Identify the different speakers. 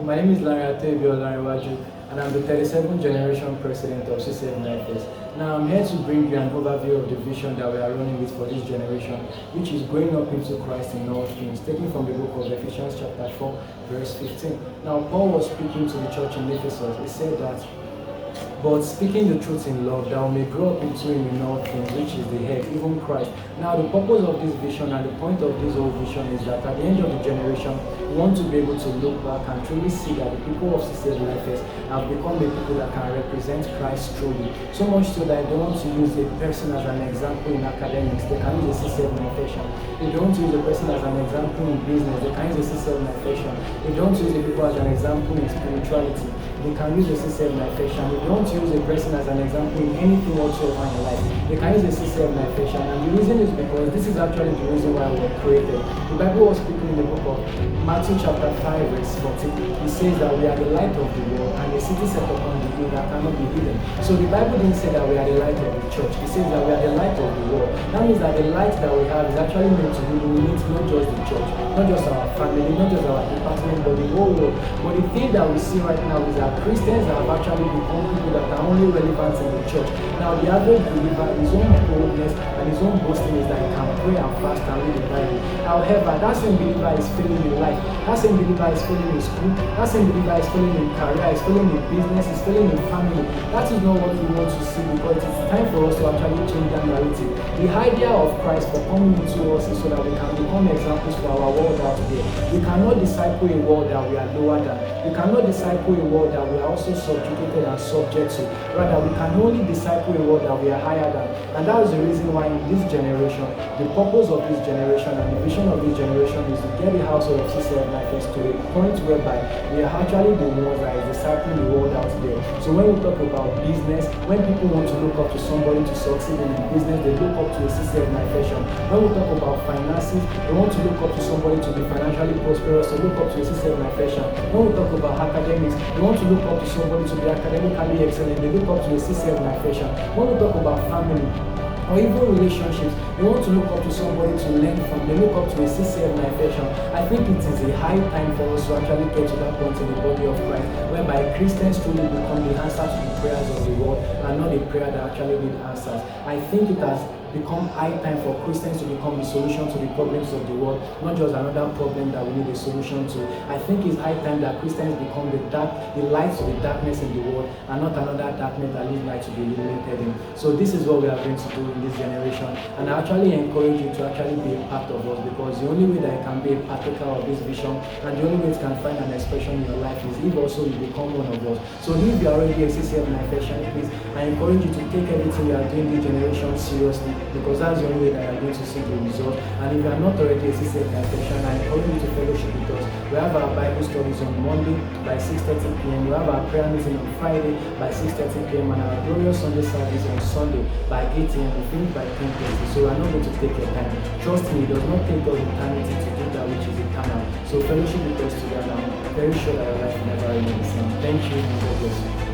Speaker 1: My name is Larry Larry, and I'm the 37th generation president of CCF-NIFES. Now I'm here to bring you an overview of the vision that we are running with for this generation, which is growing up into Christ in all things, taken from the book of Ephesians chapter 4, verse 15. Now Paul was speaking to the church in Ephesus. He said that, but speaking the truth in love, that we may grow up into him in all things, which is the head, even Christ. Now the purpose of this vision and the point of this whole vision is that at the end of the generation, we want to be able to look back and truly see that the people of CCF-NIFES have become the people that can represent Christ truly. So much so that they don't want to use a person as an example in academics, they can use a CCF-NIFES. If they want to use a person as an example in business, they can use a CCF-NIFES. If they want to use a people as an example in spirituality, they can use a CCF-NIFES. If they want to use a person as an example in anything whatsoever in life, they can use a CCF-NIFES. And the reason is because this is actually the reason why we were created. The Bible was speaking in the book of Matthew chapter 5 verse 14. It says that we are the light of the world and a city set upon the hill that cannot be hidden. So the Bible didn't say that we are the light of the church. It says that we are the light of the world. That means that the light that we have is actually meant to illuminate not just the church, not just our family, not just our department, but the whole world. But the thing that we see right now is that Christians have actually become people that are only relevant in the church. Now the average believer, his own boldness and his own boasting is that he can pray and fast and read the Bible. However, that same believer is failing in life. That same believer is failing in school. That same believer is failing in career, is failing in business, is failing in family. That is not what we want to see, because it's time for us to actually change that narrative. The idea of Christ for coming into us is so that we can become examples for our world out there. We cannot disciple a world that we are lower than. We cannot disciple a world that we are also subjugated and subject to. Rather, we can only disciple a world that we are higher than. And that is the reason why in this generation, the purpose of this generation and the vision of this generation is to get the household of CCF-NIFES to a point whereby we are actually the ones that is discipling the world out there. So when we talk about business, when people want to look up to somebody to succeed in business, they look up to a CCF-NIFES. When we talk about finances, they want to look up to somebody to be financially prosperous, to look up to a CCF-NIFES. When we talk about academics, they want to look up to somebody to be academically excellent, they look up to a CCF-NIFES. When we talk about family, or even relationships, they want to look up to somebody to learn from, they look up to a CCF-NIFES. I think it is a high time for us to actually get to that point in the body of Christ, whereby Christians truly become the answer to the prayers of the world and not the prayer that actually need answers. I think it has become high time for Christians to become the solution to the problems of the world, not just another problem that we need a solution to. I think it's high time that Christians become the light to the darkness in the world, and not another darkness that needs light to be illuminated in. So this is what we are going to do in this generation, and I actually encourage you to actually be a part of us, because the only way that you can be a partaker of this vision, and the only way it can find an expression in your life, is if also you become one of us. So if you are already a CCF-NIFES, please, I encourage you to take everything you are doing this generation seriously, because that's the only way that you are going to see the result. And if you are not already a CCF-NIFES, I encourage you to fellowship with us. We have our Bible studies on Monday by 6:30 p.m. We have our prayer meeting on Friday by 6:30 p.m. and our glorious Sunday service on Sunday by 8 a.m. We finish by 10:30. So we are not going to take your time. Trust me, it does not take us eternity to do that which is eternal. So fellowship with us together. I'm very sure that your life will never remain the same. Thank you, and God bless you.